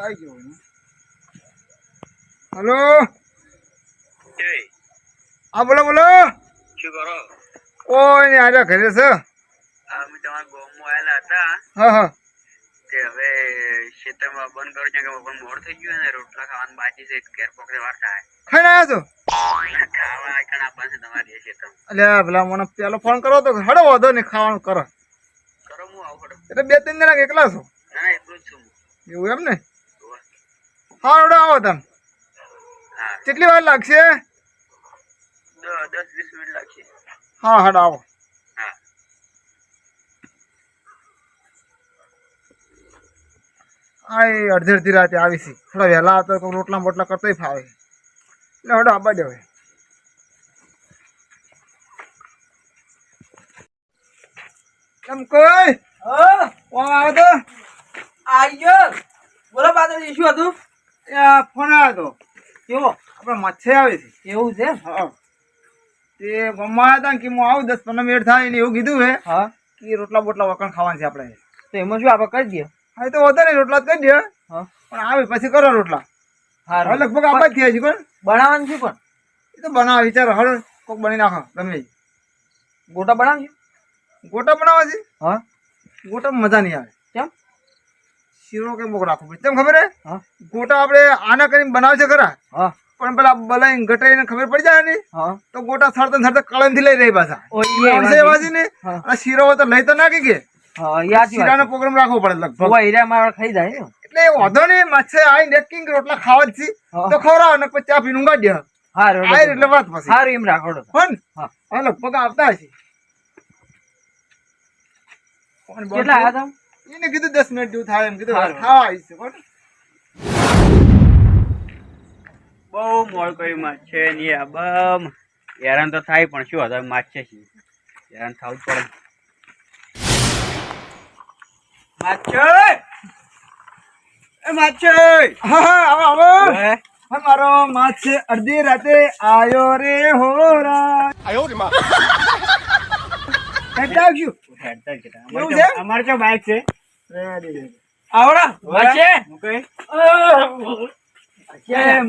આવી ગયો હેલો હા બોલો બોલો શું કરો? કોઈ નહીં આજે ઘરે છે અમે તમારા ગામમાં આવેલા હતા હા હા તે હવે ખેતરમાં બંધ કરું છે કે પણ મોડ થઈ ગયું ને રોટલા ખાવાનું બાકી છે ઘેર પકડે વાર થાય ખાઈને આવ્યા છો ખાવા આઈકણ આપવાનું છે તમારી ખેતરમાં. અલ્યા પેલા મને પેલો ફોન કરો તો હડો વાંધો નહીં ખાવાનું કરો કરો હું આવું ખડો. એટલે 2-3 જણા એકલા છો ના એટલું જ છું હું. એવું એમ ને હા હડો આવો તમે હા કેટલી વાર લાગશે 10-20 મિનિટ લાગશે. હા હડો આવો હા આ અડધી અડધી રાતે આવી છે થોડા વહેલા આવતો તો રોટલા બોટલા કરતોય ફાવે એટલે હડો આબા દે હવે કેમ કોઈ કોણ આવે તો આયો બોલો પાછળ શું હતું? ફોન આવ્યો હતો કેવો? આપણે મચ્છે આવે છે એવું છે? હા તે ગમવા આવ્યા હતા ને કે હું આવું 10-15 મિનિટ થાય એને એવું કીધું હે હા કે રોટલા બોટલા વખણ ખાવાના છે આપણે તો એમાં શું આપણે કરી દઈએ? હા એ તો વધે નહીં રોટલા જ કરી દે હા પણ આવે પછી કરો રોટલા હવે હારું લગભગ આબા જ થયા છે પણ બનાવવાનું શું પણ? એ તો બનાવો વિચારો હળ કોક બની નાખો ગમે ઈ. ગોટા બનાવજો. ગોટા બનાવવા છે હા ગોટામાં મજા નહીં આવે કેમ? શીરો કે મોક રાખવો પડે કેમ ખબર હે હા ગોટા આપણે આના કરીને બનાવે છે ખરા હા પણ પેલા બલાઈ ગટાઈને ખબર પડી જાય ને હા તો ગોટા સડતા કળમ થી લઈ રહી પાછા માણસે એવા છે ને હા. અને શીરો હોય તો લઈ તો નાખી કે હા યાદ શીરાનો પ્રોગ્રામ રાખવો પડે લગભગ હીરા મારા ખાઈ જાય ને. એટલે વાંધો નહીં માછે આઈ નેકિંગ રોટલા ખાવા જ છે હા. તો ખવડાવો ને પછી ચા પીને ઊંઘાડી દે હારું આ એટલે વાત પછી હારું એમ રાખો તો. પણ હા. હા લગભગ આવતા હશે કોણ બોલ કેટલા આવ્યા હતા? એને કીધું 10 મિનિટ જેવું થાય એમ કીધું હારું. ખાવા આવી છે કોણ બહુ મોડ કર્યું માછ છે ને આ બમ હેરાન તો થાય પણ શું હતા માછ છે હેરાન થવું જ પડે. માછ એ માછ હા હા આવો આવો હે? હા મારો માછ અડધી રાતે આયો રે હોરા હેડતા આવજો હેડતા જ જતા. એવું છે? અમારે તો બાઈક છે રેડી આવડા વચ્ચે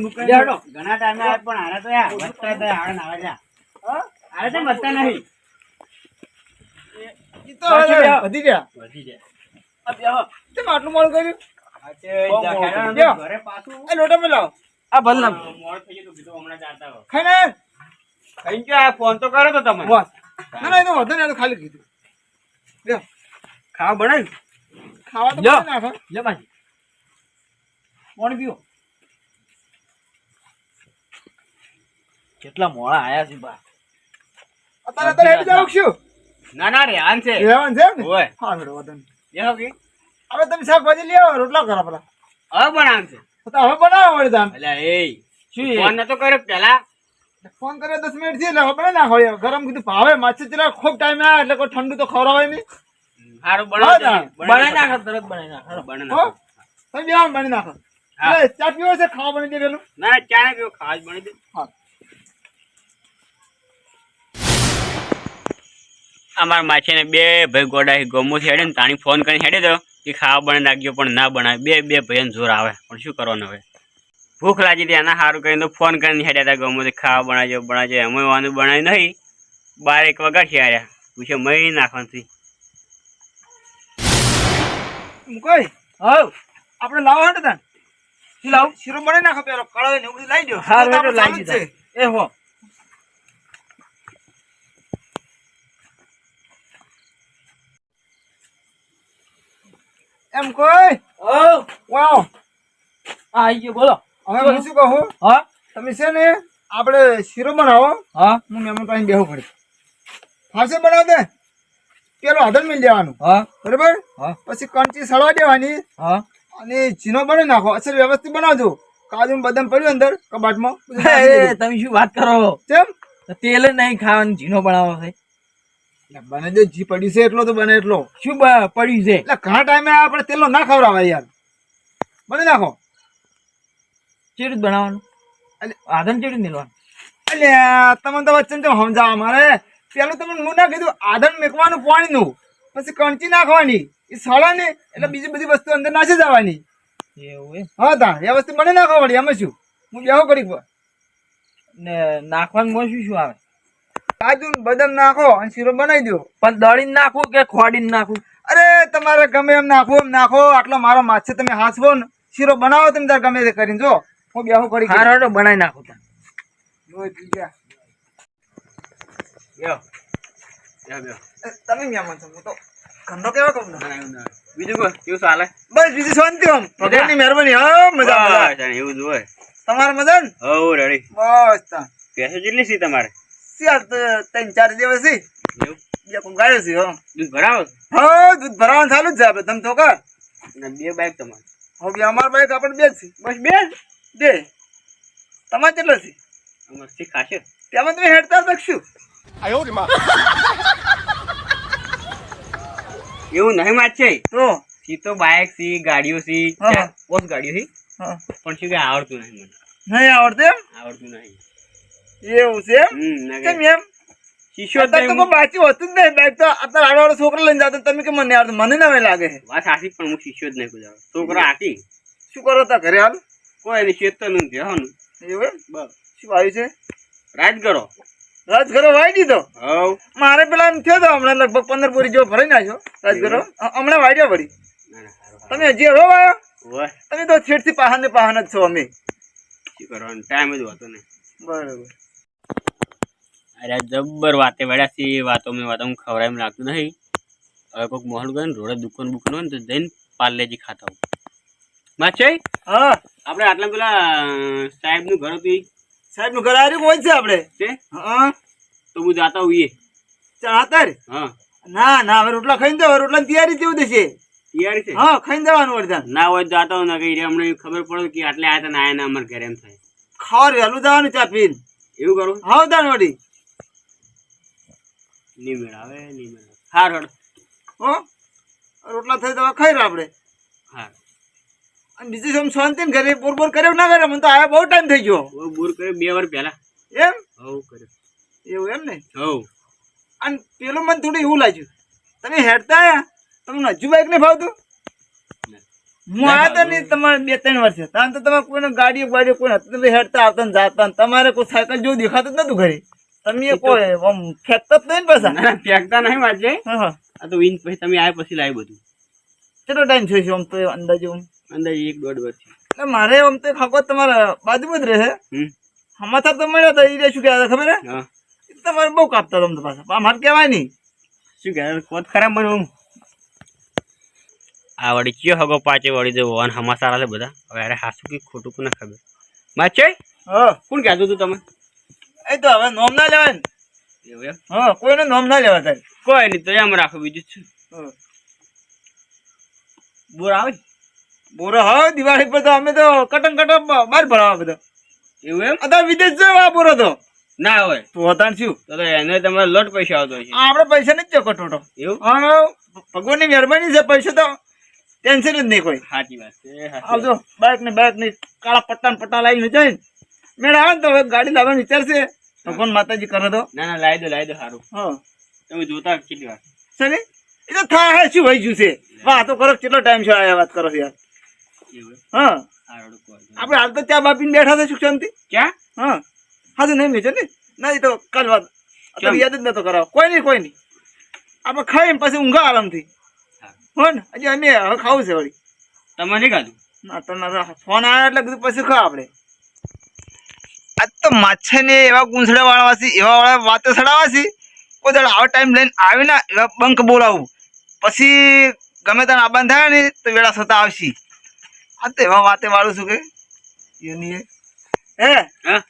મુકઈ લેવડો. ઘણા ટાઈમે આવે પણ હારે તો યાર વધતા તો હારે ના આવે જા હારે તો વધતા નહીં ઈ તો હવે વધી ગયા વધી જાય. આ બેહો. કેમ આટલું મોડું કર્યું બહુ મોડું કર્યું. કર્યું. ઘરે પાછું એ લોટા પર લાવો આ ભલ ના મોડું થઈ ગયું તો કીધું હમણાં જાતા હો. ખાઈને ખાઈ ગયો આ ફોન તો કર્યો તો તમે બસ ના ના એ તો વધુ ને આ તો ખાલી કીધું લ્યો ખાવા બનાવ્યું ખાવા તો લ્યો. બનાવી નાખો લે બાજી પાણી પીવો. કેટલા મોડા આયા છે બા. અત્યારે હેડી જાવ છું ના ના રે આન છે રહેવાનું છે એમ ને ઓય હા બેડો વધુ નહીં. બેહો કે હવે તમે શાકભાજી લઈ આવો રોટલા કરો પેલા હવે બનાવ છે તો હવે બનાવો વળી તાન અલ્યા એ શું ફોન નતો કર્યો પેલા ફોન કર્યો 10 મિનિટ થી એટલે હવે બનાવી નાખો યાર. ગરમ કીધું ભાવે માછી ચલા ખૂબ ટાઈમ આવે એટલે કોઈ ઠંડુ તો ખવડાવાય નહીં સારું હા, બનાવ બનાવી નાખો તરત બનાવી નાખો. બનાવ હો તમે બેહો બની નાખો હા. એટલે ચા પીવો છે ખાવા બની દે પેલું ના ચા ને પીવો ખાવા જ બની દે હા અમારા માછીને બે ભાઈ ગોડા ગોમોથી હેડે ને તાણી ફોન કરીને હેડે તો કે ખાવા બનાવી નાખ્યો પણ ના બનાવે બે ભાઈઓને જોર આવે પણ શું કરવાનું હવે ભૂખ લાગી હતી એના સારું કરીને તો ફોન કરીને હેડ્યા હતા ગોમોથી ખાવા બનાવજો એમાં વાનું બનાવ્યું નહીં 12-1 વાગ્યા આવ્યા પૂછે મહી નાખવાનું થી કોઈ હવ આપણે લાવો હટ તાન શું લાવું? શીરો બનાવી નાખો પેલો કળો ને એવું બધું લાવી દો હારું તો હેડો આપણે લાવી ચાલુ જ દીધા. એ હો છે. એમ કોઈ હવ વાવ આઈ ગયો બોલો. હવે હું શું કહું હા તમે છે ને આપણે શીરો બનાવો હા હું મહેમાન પાસે બેહું પડે ફારસે બનાવ દે પેલો આધર મિલ દેવાનું હા બરાબર હા પછી કંચી સળવા દેવાની હા અને ચીનો બનાવી નાખો અસલ વ્યવસ્થિત બનાવજો કાજુ ને બદામ પડ્યું અંદર કબાટમાં બધું નાખી એ, દેજો. તમે શું વાત કરો? કેમ તેલ જ નહીં ખાવાનું ઝીણો બનાવો છે. એટલે બને જો જી પડ્યું છે એટલો તો બને એટલો શું પડ્યું છે? એટલે ઘણા ટાઈમે આપણે તેલનો ના ખવડાવાય યાર બની નાખો ચેડું જ બનાવવાનું એટલે- આધન ચેડું મેળવાનું. એટલે તમને તો વચ્ચે તો સમજાવવા મારે પેલું તમે હું ના કીધું આધણ મેકવાનું પાણીનું પછી કંચી નાખવાની એ સળે ને એટલે બીજી બધી વસ્તુ અંદર નાસી જવાની એવું એમ હા તા વ્યવસ્થિત બની નાખો વળી એમાં શું હું બેહો કરી ને નાખવાનું શું શું આવે કાજુ ને બદામ નાખો અને શીરો બનાવી દો. પણ દળીને નાખું કે ખોડીને નાખું અરે તમારે ગમે એમ નાખો આટલો મારો માછ છે તમે હાંસવો ને શીરો બનાવો તમે તાર ગમે તે કરીને જો હું બેહો કરી હારો હારો બનાવી નાખું તા જોઈ ગયા બેહો. બેહો, બેહો. તમે મહેમાન છો હું તો ધંધો કેવો કહું ને બીજું કોઈ કેવું ચાલે બસ બીજી શાંતિ આમ ભગવાનની મહેરબાની હા મજા મજા બસ, એવું જ હોય. તમારે મજા ને હઉ રેડી. બસ તા ભેંસો કેટલી છે તમારે? ચાર 3-4 દિવસ છે એવું? બે કોણ ગાયો છે હા દૂધ ભરાવો છો? હા દૂધ ભરાવાનું ચાલુ જ છે આપણે તમે તો કર ને બે બાઈક તમારે? હવે અમાર બાઈક આપણે બે જ છે બસ બે જ? બે તમારે કેટલો છે અમારે શી ખાશે? તેમાં તમે હેડતા શકશું એવું નહીં વાત છે. તો સી તો બાઈક સી ગાડીઓ સી હા. ચાર પાંચ ગાડીઓ સી હા પણ શું કે આવડતું નહીં મને. નહીં આવડતું એમ આવડતું નહીં. એવું છે એમ ના કેમ કે એમ શીશો જ અત્યારે તો નહીં. કોઈ બાચી હોતું જ નહીં બાઈક તો અત્યારે આડવાળો છોકરો લઈને જાતો તમે કે મને નહીં આવડતું મને નવે લાગે છે વાત સાચી પણ હું શીશો જ નહીં કુદાવ. છોકરા હાથી શું કરો તા ઘરે હાલ કોઈ નહીં ચેતનું જવાનું. એવું એમ બસ શું આવ્યું છે રાજ કરો. રાજઘરો વાઈ દીધો હવ મારે પેલા એમ થયો તો હમણાં લગભગ 15 બોરી જેવો ભરાઈ નાખ્યો રાજઘરો હમણાં વાડ્યો વળી ના ના સારું. તમે હજી હવે વાયો હોય તમે તો છેડથી પાહન ને પાહન જ છો અમે શું કરવાનું ટાઈમ જ હોતો નહીં. બરાબર અરે જબ્બર વાતે વળ્યા છે વાતો હું ખવડાય એમ લાગતું નહીં. હવે કોઈક મોહલ ગયો ને રોડે દુકાન બુકાન હોય ને તો જઈને પાર્લેજી ખાતા હોય. માચે હા આપણે આટલા પેલા સાહેબનું ઘર હતું ઈ સાહેબ નું ઘર આવ્યું કોઈ છે આપણે છે હા તો હું જાતા હોઈએ. ચાતર હા ના ના હવે રોટલા ખાઈને જાવ રોટલાની તૈયારી જેવું થશે તૈયારી છે? હા ખાઈને જવાનું વળતા ના હોય તો જાતા હોય ને કઈ અમને ખબર પડે કે આટલે આયા હતા ને આયા ના અમારે ઘરે એમ થાય. ખાવા વહેલું જવાનું ચા પીને એવું કરું? હા દાન વળી નહીં મેળાવે નહીં મેળાવે. હાર હડ હો રોટલા થઈ તો ખાઈ રહ્યા આપણે હાર. અને બીજું શું શાંતિ ને ઘરે બોર કર્યો ના કરે મને તો આયા બહુ ટાઈમ થઈ ગયો બહુ બોર કર્યો 2 વાર પહેલા. એમ હવ કર્યો. એવું એમ ને હવ અને પેલું મને થોડું એવું લાગ્યું તમે હેડતા આયા તમને હજુ બાઈક નહીં ફાવતું હું આવ્યા હતા ને તમારે 2-3 વર્ષે તાન તો તમારે કોઈને ગાડીઓ કોઈ હતું તમે હેડતા આવતા ને જાતા ને તમારે કોઈ સાયકલ જેવું દેખાતું જ નતું ઘરે તમે કોઈ આમ ફેંકતા જ નહીં ને પાછા ના ના ફેંકતા નહીં વાંચે. હા હા આ તો વીન પછી તમે આવ્યા પછી લાવી બધું. કેટલો ટાઈમ થયો છે આમ તો અંદાજે આમ અંદાજે 1-1.5 વર્ષ છે. એટલે મારે આમ તો ખાકો તમારા બાજુમાં જ રહે હમ હમાથા તો મળ્યા હતા એ શું કહેતા ખબર હે હા એ તો તમારે બહુ કાપતા તમે તો પાછા મારે કહેવાય નહીં શું કહે કોત ખરાબ બન્યું. આ વળી કયો હગો પાછે વળી જો વન હમાસારા છે બધા. હવે અરે હાસું કે ખોટું કોને ખબર. માચે હા કોણ કહેતું તું તમે? એ તો હવે નોમ ના લેવાય ને એવું એમ? હા કોઈનું નોમ ના લેવા તારે કોઈ નહીં તો એમ રાખો બીજું શું. હા. બોર આવે ને? બોરો હા દિવાળી પર તો અમે તો કટન બહાર ભરાવા બધા એવું એમ? અત્યારે વિદેશ જવા બોરો તો ના હોય તો હતા શું તો એને તમારે લોટ પૈસા આવતો હોય છે. આપણે પૈસા નથી ચોકટોટો એવું? હા ભગવાનની મહેરબાની છે પૈસા તો ટેન્શન જ નહીં કોઈ સાચી વાત છે સાચી વાત. આવજો બાઇક ને કાળા પટ્ટા લાવીને જાય ને મેળ આવે ને તો હવે ગાડી લાવવાનો વિચાર છે ભગવાન માતાજી કરે તો ના ના લાવી દો સારું. હા તમે જોતા કેટલી વાર? છે ને એ તો થાય શું ભાઈ ગયું છે વાતો કરો કેટલો ટાઈમ છે આ વાત કરો છો યાર એવું એમ? હા સારું કોઈ નહીં. આપણે હાલ તો ચા બાપીને બેઠા છે સુખ શાંતિ ક્યાં? હા હા તો નહીં મેચો ને નહીં તો કાલ વાત અત્યારે યાદ જ નતો કરાવો કોઈ નહીં આપણે ખાઈને પછી ઊંઘા આરામથી હો ને હજી અમે હવે ખાવું છે વળી તમે નહીં ખાધું? ના તમારો ફોન આવ્યો એટલે કીધું પછી ખા આપણે આજ તો માછે ને એવા ગુંસડા વાળવા છે એવા વાળા વાતો સડાવવા છે કોઈ દાડો આવો ટાઈમ લઈને આવે ને એવા બંક બોલાવું પછી ગમે ત્યાં આબાન થાય ને તો વેળા થતા આવશે આ તો એવા વાતે વાળું છું કે એની હે હા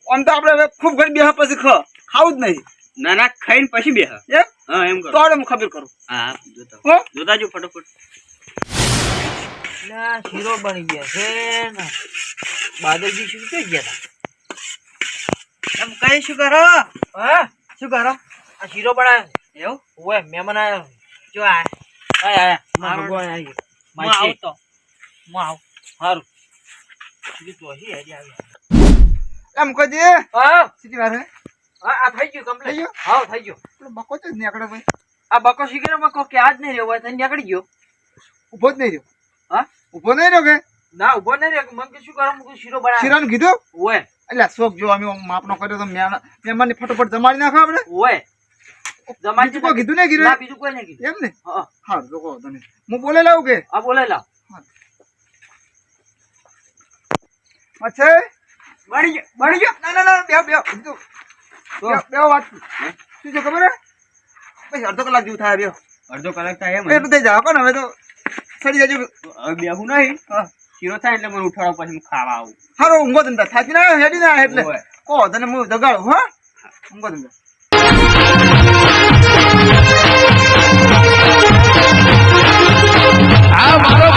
આમ તો આપણે હવે ખૂબ ઘડી બેહા પછી ખાવું જ નહીં ના ના ખાઈને પછી બે. એમ હા એમ તો કરો. આવડે હું ખબર કરું હા હા જોતા હો જોતા જો ફટોફટ. ના શીરો બની ગયા છે ને બાદલજી શું થઈ ગયા હતા એમ કઈ શું કરો હા શું કરો આ શીરો બનાવ્યો એવું ઓય મહેમાન આવ્યો જો આયા ભગવાન આવી હું આવું તો હું આવું સારું સીધી તો હજી હજી આવી એમ કહી દે હા સીધી વાર હે આ થઈ ગયું થઈ કમ્પ્લીટ ગયું? હા થઈ ગયું પેલો બકો જ નીકળે ભાઈ આ બકો શીખેલો બકો કે આજ નહીં રહ્યો હોય તો નીકળી ગયો ઊભો જ નહીં રહ્યો હા ઊભો નહીં રહ્યો કે ના ઉભો નહીં રે મને કે શું કરો હું શીરો બનાવ શીરાનું કીધું ઓય એટલે શોખ જો અમે માપનો કર્યો તો મહેમાનની ફટોફટ જમાડી નાખો આપણે ઓય જમાડી બીજું કોઈ કીધું ને કીધું ના બીજું કોઈ નહીં કીધું એમ ને હા હા તો કહો તને હું બોલે લાવું કે હા બોલે લાવ મચ્છે બળી ગયો ના ના ના બે વાત શું છે ખબર હે પછી અડધો કલાક જેવું થાય બે અડધો કલાક થાય એમ એટલું થઈ જાવ કોને હવે તો સડી જજો હવે બેહું નહીં શીરો થાય એટલે મને ઉઠાડો પછી હું ખાવા આવું હારો ઊંઘો ધંધા થાકી ના હેડી ના એટલે ઓય. કહો તને હું જગાડું હા ઊંઘો ધંધા આ મારો